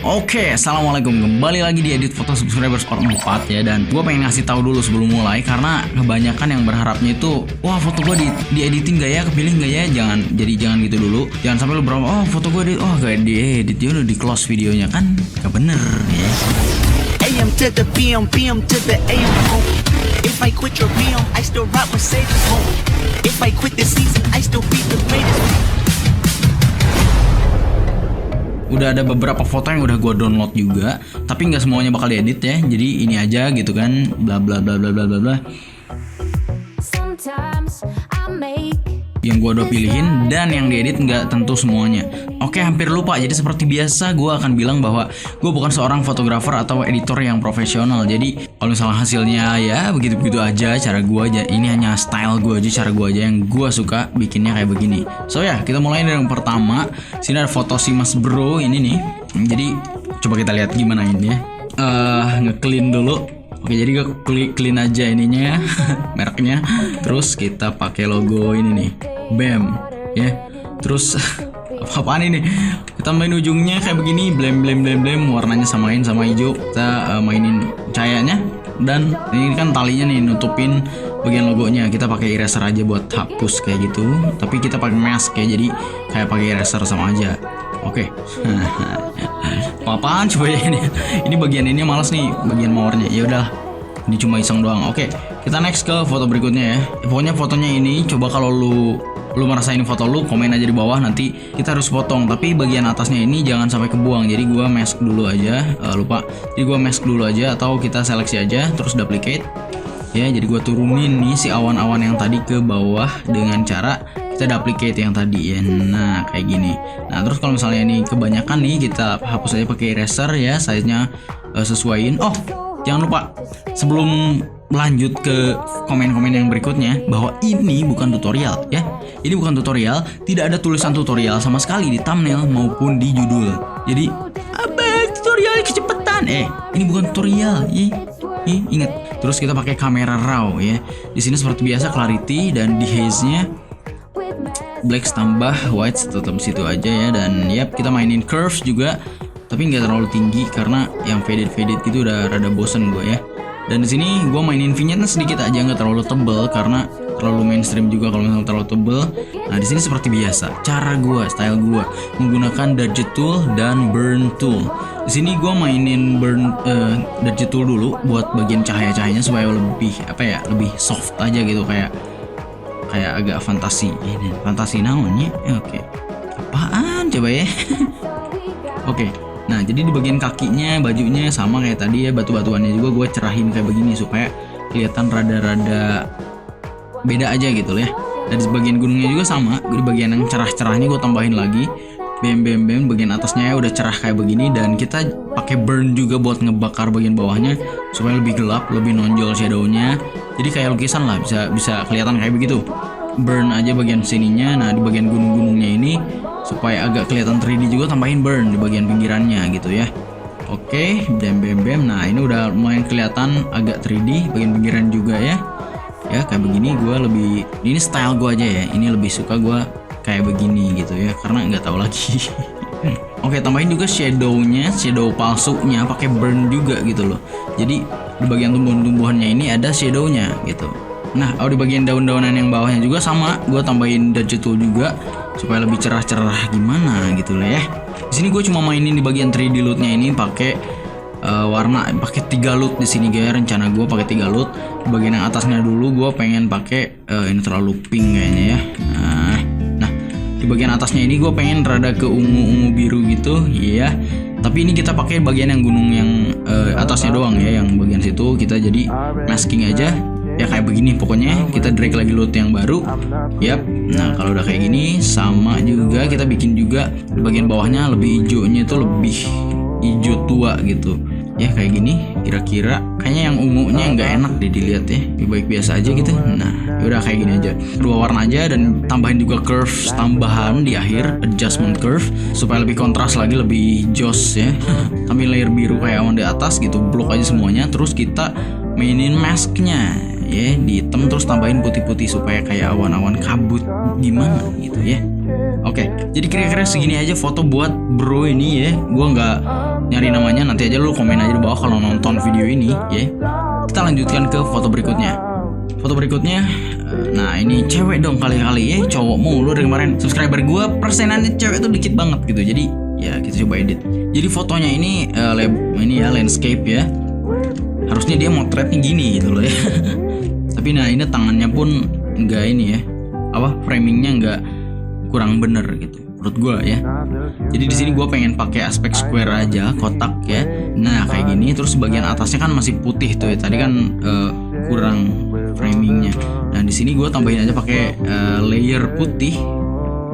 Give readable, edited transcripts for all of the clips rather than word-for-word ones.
Oke, assalamualaikum. Kembali lagi di edit foto subscribers or 4 ya. Dan gue pengen ngasih tahu dulu sebelum mulai, karena kebanyakan yang berharapnya itu, wah foto gue di editing gak ya, kepilih gak ya. Jangan gitu dulu. Jangan sampai lu berapa, oh foto gue edit, oh gak di edit, ya udah di close videonya, kan gak bener ya. AM to the PM, PM to the AM. If I quit your PM, I still rock Mercedes home. If I quit this season, I still be the greatest. Udah ada beberapa foto yang udah gue download juga, tapi nggak semuanya bakal diedit ya. Jadi ini aja gitu kan, bla bla bla bla bla bla bla. Yang gue udah pilihin, dan yang diedit nggak tentu semuanya. Oke, hampir lupa. Jadi seperti biasa gue akan bilang bahwa gue bukan seorang fotografer atau editor yang profesional. Jadi kalau misalnya hasilnya ya begitu-begitu aja, cara gue aja, ini hanya style gue aja, cara gue aja yang gue suka bikinnya kayak begini. So ya, kita mulai dari yang pertama. Sini ada foto si Mas Bro ini nih. Jadi coba kita lihat gimana ini ya. Nge-clean dulu. Oke, jadi gue clean aja ininya, mereknya. Terus kita pakai logo ini nih, BAM ya. Terus apaan ini? Kita main ujungnya kayak begini, blem, warnanya samain sama hijau. Kita mainin cahayanya, dan ini kan talinya nih nutupin bagian logonya. Kita pakai eraser aja buat hapus kayak gitu. Tapi kita pakai mask ya, jadi kayak pakai eraser sama aja. Oke. Apaan coba ya ini? Ini bagian ini males nih, bagian mawarnya. Ya udah, ini cuma iseng doang. Oke, kita next ke foto berikutnya ya. Pokoknya fotonya ini, coba kalau lu merasa ini foto lu, komen aja di bawah. Nanti kita harus potong, tapi bagian atasnya ini jangan sampai kebuang. Jadi gua mask dulu aja, lupa. Jadi gua mask dulu aja, atau kita seleksi aja terus duplicate. Ya, jadi gua turunin nih si awan-awan yang tadi ke bawah dengan cara kita duplicate yang tadi ya. Nah, kayak gini. Nah, terus kalau misalnya ini kebanyakan nih, kita hapus aja pakai eraser ya, size-nya sesuaiin. Oh, jangan lupa sebelum lanjut ke komen-komen yang berikutnya, bahwa ini bukan tutorial ya. Ini bukan tutorial, tidak ada tulisan tutorial sama sekali di thumbnail maupun di judul. Jadi, apa tutorial kecepatan? Ini bukan tutorial. Ingat. Terus kita pakai kamera raw ya. Di sini seperti biasa clarity dan dehaze-nya black tambah white tetap situ aja ya. Dan yap, kita mainin curves juga, tapi nggak terlalu tinggi karena yang faded gitu udah rada bosen gue ya. Dan di sini gue mainin vignette sedikit aja, nggak terlalu tebel karena terlalu mainstream juga kalau misalnya terlalu tebel. Nah, di sini seperti biasa, cara gue, style gue menggunakan dodge tool dan burn tool. Di sini gue mainin dodge tool dulu buat bagian cahaya-cahayanya supaya lebih lebih soft aja gitu, kayak agak fantasi namanya. Oke. Apaan coba ya? Oke. Nah, jadi di bagian kakinya, bajunya sama kayak tadi ya, batu-batuannya juga gue cerahin kayak begini supaya kelihatan rada-rada beda aja gitu ya. Dan di bagian gunungnya juga sama, di bagian yang cerah-cerahnya gue tambahin lagi bam, bagian atasnya ya udah cerah kayak begini. Dan kita pakai burn juga buat ngebakar bagian bawahnya supaya lebih gelap, lebih nonjol shadownya. Jadi kayak lukisan lah, bisa kelihatan kayak begitu. Burn aja bagian sininya. Nah, di bagian gunung-gunungnya ini supaya agak kelihatan 3D juga, tambahin burn di bagian pinggirannya gitu ya. Oke, bam. Nah, ini udah lumayan kelihatan agak 3D bagian pinggiran juga ya. Ya, kayak begini gue lebih, ini style gue aja ya. Ini lebih suka gue kayak begini gitu ya, karena nggak tahu lagi. Oke, tambahin juga shadownya, shadow palsunya pakai burn juga gitu loh. Jadi di bagian tumbuhan-tumbuhannya ini ada shadownya gitu. Nah, di bagian daun-daunan yang bawahnya juga sama, gue tambahin dodge tool juga supaya lebih cerah-cerah gimana gitu lah ya. Di sini gue cuma mainin di bagian 3D loot-nya ini pakai warna, pakai 3 loot di sini guys. Rencana gue pakai 3 loot. Di bagian yang atasnya dulu gue pengen pakai ini terlalu pink kayaknya ya. Nah, di bagian atasnya ini gue pengen rada ke ungu biru gitu ya. Tapi ini kita pakai bagian yang gunung yang atasnya doang ya, yang bagian situ kita jadi masking aja. Ya kayak begini pokoknya, kita drag lagi load yang baru. Yap. Nah, kalau udah kayak gini sama juga kita bikin juga di bagian bawahnya lebih hijaunya itu lebih hijau tua gitu. Ya kayak gini kira-kira. Kayaknya yang ungunya nggak enak deh dilihat ya. Lebih baik biasa aja gitu. Nah, udah kayak gini aja. Dua warna aja, dan tambahin juga curves tambahan di akhir, adjustment curve supaya lebih kontras lagi, lebih joss ya. Tambahin layer biru kayak awan di atas gitu, blok aja semuanya. Terus kita mainin masknya ya, di hitam terus tambahin putih-putih supaya kayak awan-awan kabut gimana gitu ya. Oke, jadi kira-kira segini aja foto buat bro ini ya. Gua nggak nyari namanya, nanti aja lu komen aja di bawah kalau nonton video ini ya. Kita lanjutkan ke foto berikutnya. Foto berikutnya, nah ini cewek dong kali-kali ya, cowok mulu dari kemarin. Subscriber gua persenannya cewek tuh dikit banget gitu. Jadi ya kita coba edit. Jadi fotonya ini ini ya landscape ya. Harusnya dia motretnya gini gitu loh ya. Tapi nah ini tangannya pun enggak ini ya. Apa framingnya enggak kurang bener gitu menurut gue ya. Jadi di sini gue pengen pakai aspek square aja, kotak ya. Nah kayak gini, terus bagian atasnya kan masih putih tuh ya. Tadi kan kurang framingnya. Nah di sini gue tambahin aja pakai layer putih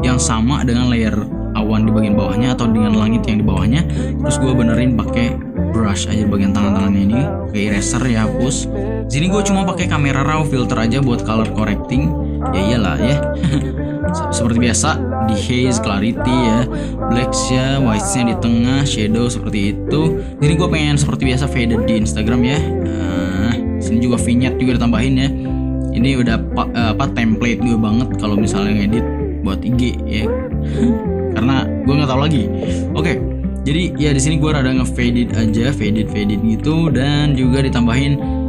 yang sama dengan layer awan di bagian bawahnya atau dengan langit yang di bawahnya. Terus gue benerin pakai brush aja bagian tangan-tangannya ini, kayak eraser ya, hapus. Di sini gue cuma pakai kamera raw filter aja buat color correcting. Ya iyalah ya. Seperti biasa di haze, clarity ya, blacks-nya, whites-nya di tengah, shadow seperti itu. Jadi gue pengen seperti biasa faded di Instagram ya. Sini juga vignette juga ditambahin ya. Ini udah template gue banget kalau misalnya ngedit buat IG ya. Karena gue nggak tahu lagi. Oke, jadi ya di sini gue rada nge-faded aja, faded gitu, dan juga ditambahin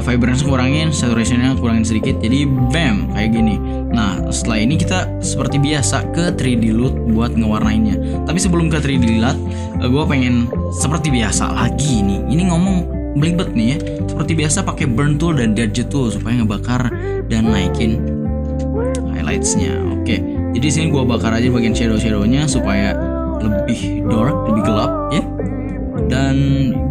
vibrance kurangin, saturationnya kurangin sedikit, jadi bam kayak gini. Nah setelah ini kita seperti biasa ke 3D LUT buat ngewarnainnya. Tapi sebelum ke 3D LUT, gue pengen seperti biasa lagi nih. Ini ngomong belibet nih ya. Seperti biasa pakai burn tool dan gadget tool supaya ngebakar dan naikin highlightsnya. Oke, jadi sini gue bakar aja bagian shadownya supaya lebih dark, lebih gelap ya. Dan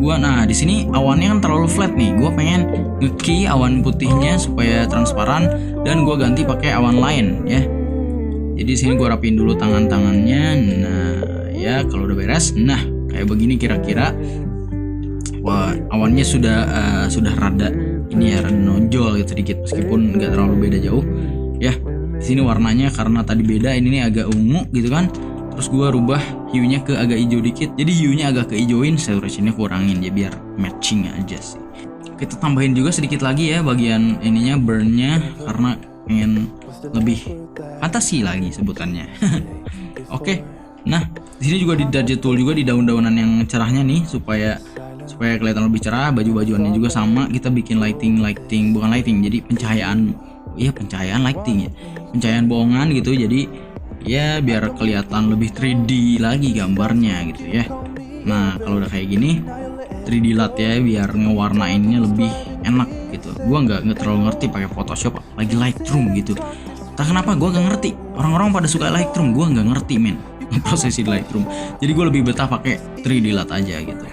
gua di sini awannya kan terlalu flat nih. Gua pengen nge-key awan putihnya supaya transparan dan gua ganti pakai awan lain ya. Jadi sini gua rapiin dulu tangan-tangannya. Nah, ya kalau udah beres, nah kayak begini kira-kira. Wah, awannya sudah rada ini ya, rada nonjol gitu sedikit meskipun nggak terlalu beda jauh. Ya, di sini warnanya karena tadi beda, ini nih agak ungu gitu kan. Terus gue rubah hue-nya ke agak hijau dikit. Jadi hue-nya agak kehijauin, saturationnya kurangin ya biar matching aja sih. Kita tambahin juga sedikit lagi ya bagian ininya, burn-nya, karena pengen lebih fantasi lagi sebutannya. Oke. Nah, di sini juga di gadget tool juga di daun-daunan yang cerahnya nih supaya kelihatan lebih cerah. Baju-bajuannya juga sama. Kita bikin lighting, bukan lighting, jadi pencahayaan lighting ya. Pencahayaan bohongan gitu. Jadi ya biar kelihatan lebih 3D lagi gambarnya gitu ya. Nah kalau udah kayak gini 3D LUT ya biar ngewarnainnya lebih enak gitu. Gua nggak terlalu ngerti pakai Photoshop, lagi Lightroom gitu. Tak kenapa gua nggak ngerti. Orang-orang pada suka Lightroom, gua nggak ngerti men proses di Lightroom. Jadi gua lebih betah pakai 3D LUT aja gitu.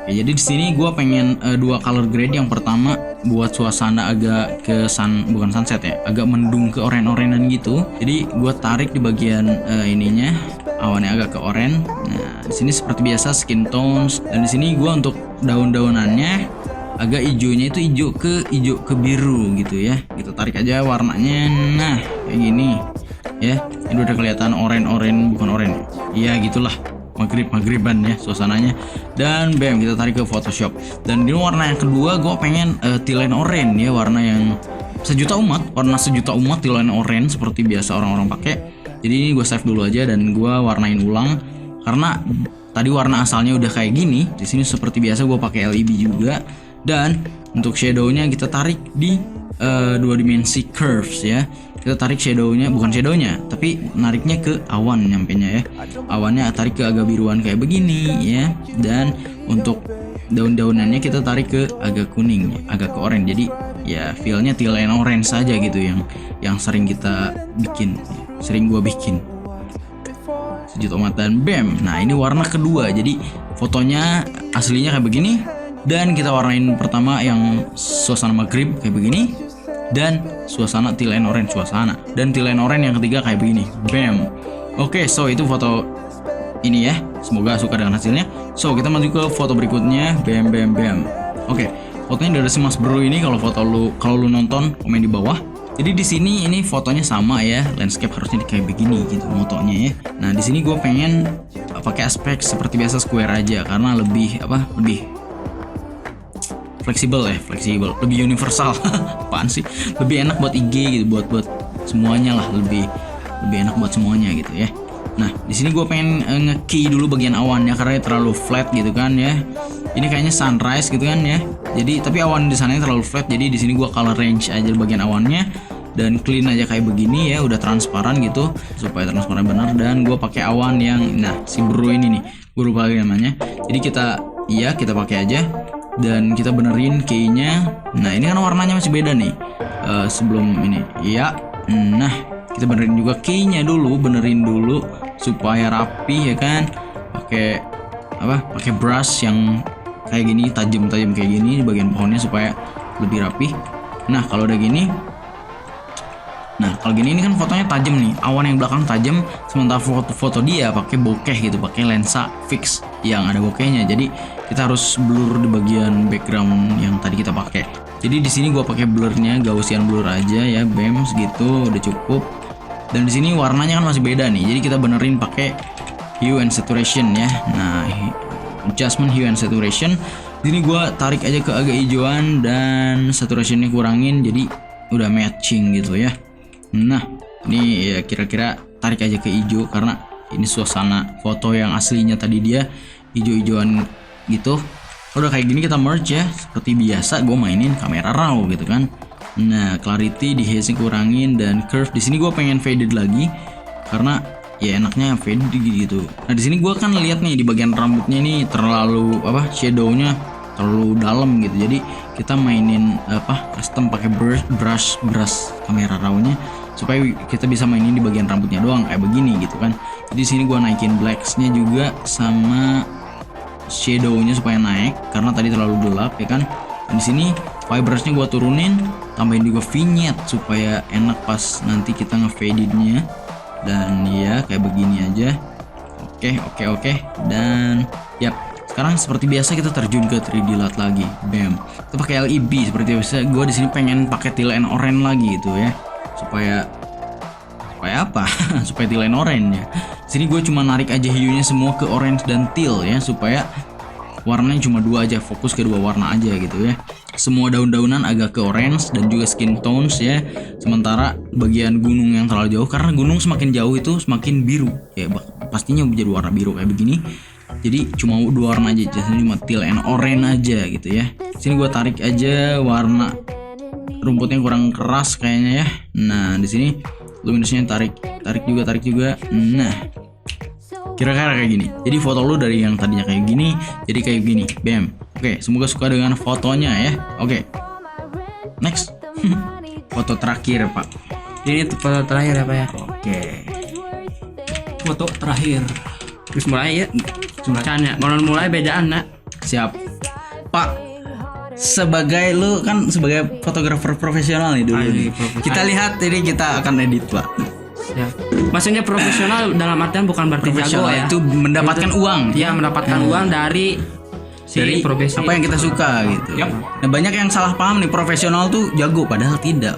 Oke, jadi di sini gue pengen dua color grade. Yang pertama buat suasana agak ke bukan sunset ya, agak mendung ke oren-orenan gitu. Jadi gue tarik di bagian ininya, awannya agak ke oren. Nah di sini seperti biasa skin tones, dan di sini gue untuk daun-daunannya agak hijaunya itu hijau ke biru gitu ya. Kita tarik aja warnanya. Nah kayak gini ya, ini udah kelihatan oren bukan oren. Iya gitulah. Magriban ya suasananya. Dan bam kita tarik ke Photoshop. Dan di warna yang kedua gue pengen T-line orange ya, warna yang warna sejuta umat T-line orange seperti biasa orang-orang pakai. Jadi ini gue save dulu aja dan gue warnain ulang karena tadi warna asalnya udah kayak gini. Di sini seperti biasa gue pakai LEB juga. Dan untuk shadownya kita tarik di 2 dimensi curves ya. Kita tarik bukan shadownya tapi nariknya ke awan, nyampenya ya, awannya tarik ke agak biruan kayak begini ya. Dan untuk daun-daunannya kita tarik ke agak kuning ya, agak ke orange. Jadi ya feelnya T-line orange saja gitu yang sering kita bikin, sering gua bikin sejuta umat. Dan bam, nah ini warna kedua. Jadi fotonya aslinya kayak begini dan kita warnain pertama yang suasana maghrib kayak begini, dan suasana T-line orange dan T-line orange yang ketiga kayak begini. Bam. Oke, so itu foto ini ya. Semoga suka dengan hasilnya. So kita maju ke foto berikutnya. Bam. Oke, fotonya dari si Mas Bro ini. Kalau lu nonton komen di bawah. Jadi di sini ini fotonya sama ya. Landscape harusnya kayak begini gitu motonya ya. Nah di sini gue pengen pakai aspek seperti biasa square aja karena lebih fleksibel, lebih universal. Apaan sih, lebih enak buat IG gitu, buat semuanya lah, lebih lebih enak buat semuanya gitu ya. Nah, di sini gue pengen nge-key dulu bagian awannya karena terlalu flat gitu kan ya. Ini kayaknya sunrise gitu kan ya. Jadi tapi awan di sana terlalu flat, jadi di sini gue color range aja bagian awannya dan clean aja kayak begini ya, udah transparan gitu supaya transparan benar. Dan gue pakai awan yang si bro ini nih, gue lupa lagi namanya. Jadi kita pakai aja dan kita benerin key-nya. Nah ini kan warnanya masih beda nih sebelum ini ya. Nah kita benerin juga key-nya dulu, benerin dulu supaya rapi ya kan. Pakai brush yang kayak gini, tajam-tajam kayak gini di bagian pohonnya supaya lebih rapi. Nah kalau udah gini, ini kan fotonya tajam nih, awan yang belakang tajam, sementara foto dia pakai bokeh gitu, pakai lensa fix yang ada bokehnya. Jadi kita harus blur di bagian background yang tadi kita pakai. Jadi di sini gua pakai blurnya Gaussian blur aja ya, bam segitu udah cukup. Dan di sini warnanya kan masih beda nih, jadi kita benerin pakai hue and saturation ya. Nah, adjustment hue and saturation. Di sini gua tarik aja ke agak hijauan dan saturationnya kurangin, jadi udah matching gitu ya. Nah, ini ya kira-kira tarik aja ke hijau karena ini suasana foto yang aslinya tadi dia hijau-hijauan gitu. Udah kayak gini kita merge ya, seperti biasa gue mainin kamera raw gitu kan. Nah, clarity di haze kurangin dan curve di sini gue pengen faded lagi karena ya enaknya faded gitu. Nah, di sini gue kan lihat nih di bagian rambutnya ini terlalu shadownya terlalu dalam gitu. Jadi kita mainin custom pakai brush kamera rawnya supaya kita bisa mainin di bagian rambutnya doang kayak begini gitu kan. Jadi sini gua naikin blacks-nya juga sama shadow-nya supaya naik karena tadi terlalu gelap ya kan. Dan di sini vibrancy-nya gua turunin, tambahin juga vignette supaya enak pas nanti kita nge-fade-nya. Dan ya kayak begini aja. Oke. Dan yap, sekarang seperti biasa kita terjun ke 3D LUT lagi. Bam. Kita pakai LEB seperti biasa. Gua di sini pengen pakai teal and orange lagi gitu ya. Supaya apa? Supaya teal and orange ya. Sini gue cuma narik aja hue-nya semua ke orange dan teal ya, supaya warnanya cuma dua aja, fokus ke dua warna aja gitu ya. Semua daun-daunan agak ke orange dan juga skin tones ya. Sementara bagian gunung yang terlalu jauh, karena gunung semakin jauh itu semakin biru ya, pastinya menjadi warna biru kayak begini. Jadi cuma dua warna aja, jadi cuma teal and orange aja gitu ya. Sini gue tarik aja warna rumputnya kurang keras kayaknya ya. Nah di sini luminosnya tarik juga. Nah kira-kira kayak gini. Jadi foto lu dari yang tadinya kayak gini jadi kayak gini. Bam. Oke, semoga suka dengan fotonya ya. Oke. Next. Foto terakhir Pak. Ini foto terakhir apa ya? Oke. Foto terakhir. Terus mulai ya. Cuma mulai bedaan nak. Siap. Pak, sebagai lu kan sebagai fotografer profesional nih dulu nih. Kita lihat ini kita akan edit Pak. Ya. Maksudnya profesional dalam artian bukan berarti jago ya. Itu mendapatkan uang. Iya, mendapatkan uang dari profesi apa yang kita suka gitu. Nah, banyak yang salah paham nih, profesional tuh jago padahal tidak.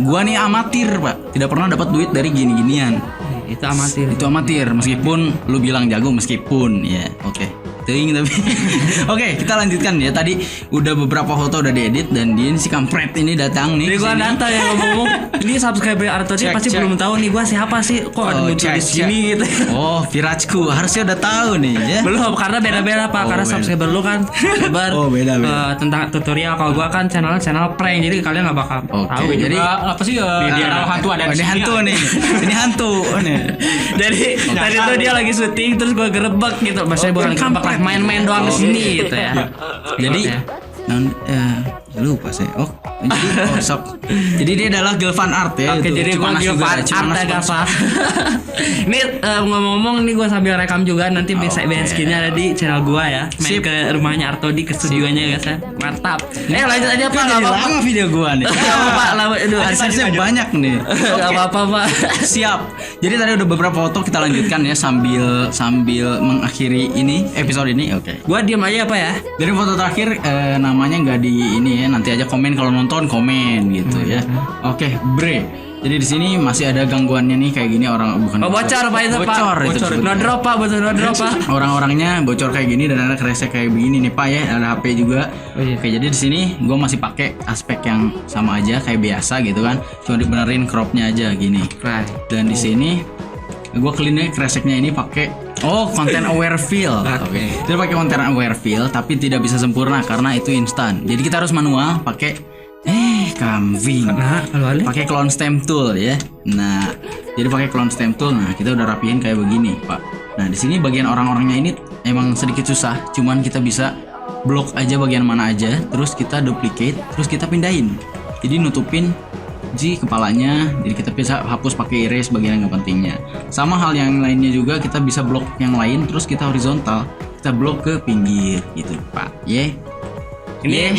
Gua nih amatir Pak, tidak pernah dapat duit dari gini-ginian. Itu amatir. Itu amatir meskipun lu bilang jago meskipun ya. Oke. Tapi Oke, kita lanjutkan ya. Tadi udah beberapa foto udah diedit dan dia si kampret ini datang nih. Ini gua nanta yang ngomong. Ini subscriber Arto dia pasti belum tahu nih gua siapa sih, kok ada muncul di sini gitu. Oh, Virajku harusnya udah tahu nih ya. Belum, karena beda-beda Pak. Karena subscriber lu kan subscriber beda. Tentang tutorial. Kalau gua kan channel prank, jadi kalian enggak bakal tahu. Jadi apa sih media hantu ada di sini. Ini hantu nih. Jadi tadi tuh dia lagi syuting terus gua gerebek gitu. Maksudnya bukan gerebek lah, main-main doang di sini gitu ya. Jadi lupa saya. Jadi dia adalah Gilvan Art ya. Oke, jadi gua Gilvan Art ya Pak. Ini ngomong-ngomong nih gua sambil rekam juga, nanti bisa skinnya ada di channel gua ya. Main ke rumahnya Arto di ke studionya guys ya. Mantap. Lanjut aja Pak, enggak apa-apa. Lama video gua nih. Enggak apa-apa, Aksesnya banyak nih. Enggak apa-apa Pak. Siap. Jadi tadi udah beberapa foto, kita lanjutkan ya sambil mengakhiri ini episode ini. Oke. Gua diam aja apa ya? Dari foto terakhir namanya nggak di ini ya, nanti aja komen kalau nonton komen gitu ya. Oke, Bre. Jadi di sini masih ada gangguannya nih kayak gini orang bukan. Oh, bocor Pak itu Pak. Bocor itu disebutnya. No drop Pak, betul no drop Pak. Orang-orangnya bocor kayak gini dan ada kresek kayak begini nih Pak ya, ada HP juga. Oh, iya. Oke, jadi di sini gue masih pakai aspek yang sama aja kayak biasa gitu kan, cuma dibenerin cropnya aja gini. Right. Dan di sini gue cleannya kreseknya ini pakai content aware fill. Oke. Jadi pakai content aware fill tapi tidak bisa sempurna karena itu instan. Jadi kita harus manual pakai kambing. Nah, kalau Pakai clone stem tool ya. Nah, jadi pakai clone stem tool. Nah, kita udah rapiin kayak begini, Pak. Nah, di sini bagian orang-orangnya ini emang sedikit susah, cuman kita bisa blok aja bagian mana aja, terus kita duplicate, terus kita pindahin. Jadi nutupin kepalanya, jadi kita bisa hapus pakai erase bagian yang gak pentingnya. Sama hal yang lainnya juga, kita bisa blok yang lain, terus kita horizontal, kita blok ke pinggir gitu, Pak. Ini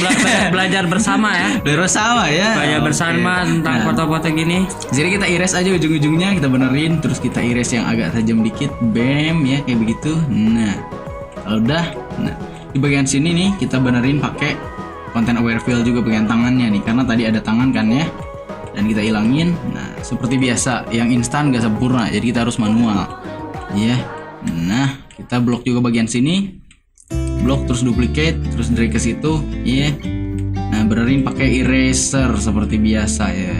belajar bersama ya. Bersama ya. Belajar bersama tentang foto-foto gini. Jadi kita erase aja ujung-ujungnya, kita benerin, terus kita erase yang agak tajam dikit, bam ya kayak begitu. Nah, kalau udah, nah di bagian sini nih kita benerin pakai content aware fill juga bagian tangannya nih, karena tadi ada tangan kan ya. Dan kita ilangin. Nah, seperti biasa, yang instan gak sempurna, jadi kita harus manual. Ya. Nah, kita blok juga bagian sini. Blok terus duplicate, terus drag ke situ, ya. Nah, benerin pakai eraser seperti biasa ya.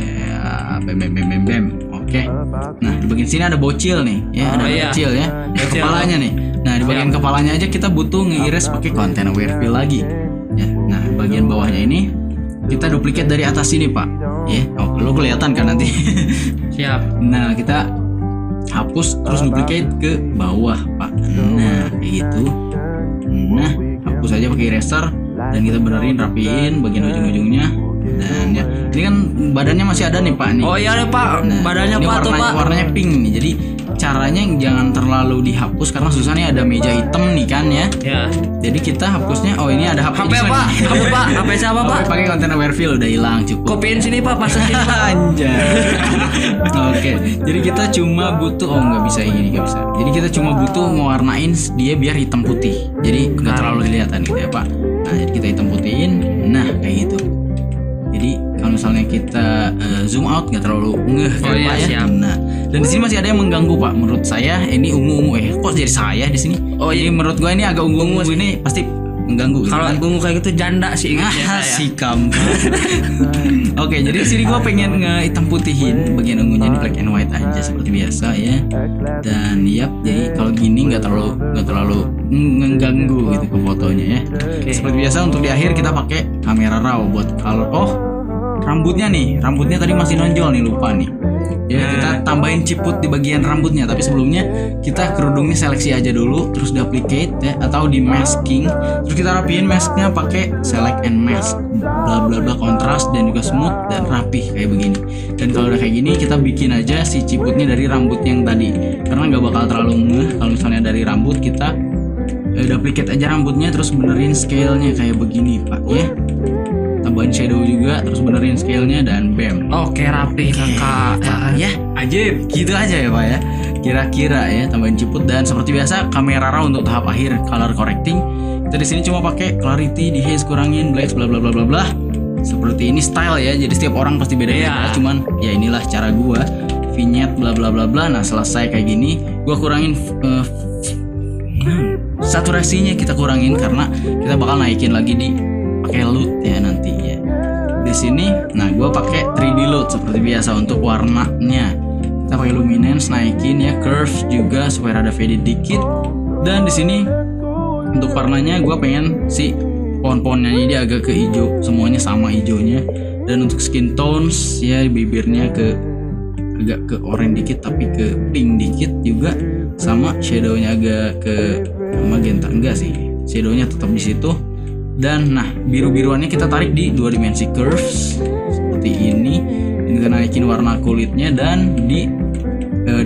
Bam. Oke. Nah, di bagian sini ada bocil nih, ya, ada bocil ya. Kepalanya nih. Nah, di bagian kepalanya aja kita butuh nge-erase pakai content aware fill lagi. Ya. Nah, bagian bawahnya ini kita duplicate dari atas sini, Pak. Ya, lo kelihatan kan nanti. Siap. Nah, kita hapus terus duplicate ke bawah, Pak. Nah, kayak gitu. Nah, hapus aja pakai eraser dan kita benerin, rapiin bagian ujung-ujungnya. Dan ya, ini kan badannya masih ada nih, Pak nih. Oh iya Pak, Nah, badannya ini Pak tuh Pak. warnanya pink nih. Jadi caranya jangan terlalu dihapus karena susah nih, ada meja hitam nih kan ya. Ya. Jadi kita hapusnya, ini ada HP. HP Pak, HP siapa Pak? Pakai content aware fill udah hilang, cukup. Kopiin sini Pak, pasang sini Pak. Anjay. Oke, jadi kita cuma butuh nggak bisa ini, nggak bisa. Jadi kita cuma butuh mewarnain dia biar hitam putih. Jadi nggak terlalu kelihatan gitu ya Pak. Nah, jadi kita hitam putihin. Nah, kayak gitu. Jadi kalau misalnya kita zoom out nggak terlalu ngeh kan Pak ya. Siap. Nah, dan di sini masih ada yang mengganggu Pak. Menurut saya ini ungu-ungu kok jadi saya di sini. Jadi menurut gua ini agak ungu-ungu ini pasti mengganggu. Kalau gitu kan? ungu kayak gitu janda sih Si kampung. Oke, jadi di sini gue pengen nge-hitam putihin bagian ungunya di black and white aja seperti biasa ya. Dan jadi kalau gini nggak terlalu mengganggu gitu ke fotonya ya. Seperti biasa untuk di akhir kita pakai kamera raw buat kalau rambutnya tadi masih nonjol nih, lupa nih. Ya, kita tambahin ciput di bagian rambutnya, tapi sebelumnya kita kerudungnya seleksi aja dulu, terus duplicate ya, atau di masking, terus kita rapiin masknya pakai select and mask, bla bla bla, kontras dan juga smooth dan rapih kayak begini. Dan kalau udah kayak gini, kita bikin aja si ciputnya dari rambut yang tadi, karena nggak bakal terlalu ngeh kalau misalnya dari rambut kita duplicate aja rambutnya, terus benerin scale-nya kayak begini Pak ya. Tambahin shadow juga, terus benerin scale-nya dan bam. Oke, rapi kakak. Ya, ajib. Gitu aja ya Pak ya. Kira-kira ya, tambahin ciput dan seperti biasa kamera raw untuk tahap akhir color correcting. Kita di sini cuma pakai clarity, dehaze kurangin, blacks, bla bla bla bla bla. Seperti ini style ya. Jadi setiap orang pasti beda-beda. Cuman ya inilah cara gua. Vignette bla bla bla bla. Nah, selesai kayak gini, gua kurangin saturasinya, kita kurangin karena kita bakal naikin lagi di pakai load ya nanti ya. Di sini, nah gue pakai 3D load seperti biasa untuk warnanya. Kita pakai luminance, naikin ya, curve juga supaya ada faded dikit. Dan di sini untuk warnanya gue pengen si pohon-pohonnya ini agak ke hijau, semuanya sama hijaunya. Dan untuk skin tones ya, bibirnya agak ke oranye dikit tapi ke pink dikit juga, sama shadownya agak ke magenta, enggak sih, shadownya tetap di situ. Dan nah, biru-biruannya kita tarik di 2 dimensi curves seperti ini. Kita naikin warna kulitnya dan di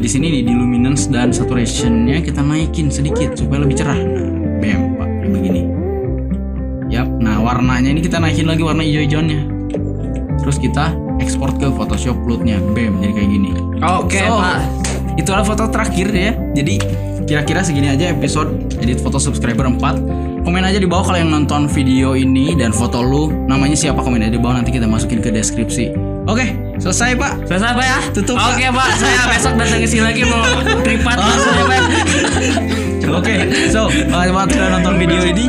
sini nih di luminance dan saturationnya kita naikin sedikit supaya lebih cerah. Nah, bam Pak, kayak begini. Yap, nah warnanya ini kita naikin lagi warna hijau-hijaunya. Terus kita ekspor ke Photoshop loadnya, bam, jadi kayak gini. Oke, Pak. Itulah foto terakhir ya. Jadi kira-kira segini aja episode edit foto subscriber 4. Komen aja di bawah kalau yang nonton video ini dan foto lu namanya siapa, komen aja di bawah, nanti kita masukin ke deskripsi. Oke, Selesai Pak. Selesai Pak ya? Tutup, Pak. Oke Pak, saya besok datang ke sini lagi mau privat langsung ya Pak. Oke, so makasih banget sudah nonton video ini.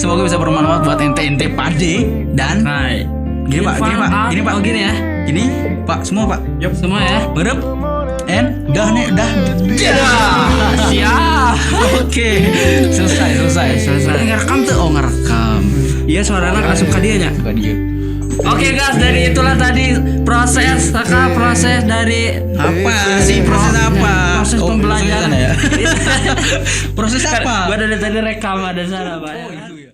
Semoga bisa bermanfaat buat ente Pade dan Hai. Gini Pak, gini Pak. Oh gini ya. Ini Pak, semua Pak. Yup, semua ya. Berep. And dah. Siap. Oke, selesai. Ngerekam tuh, ngerekam. Iya suaranya langsung ke dia nya. Bukan dia. Oke guys, dari itulah tadi proses dari Apa sih proses apa? Proses Oh, pembelajaran. proses ya? Proses apa? Gua dari tadi rekam ada sana Pak.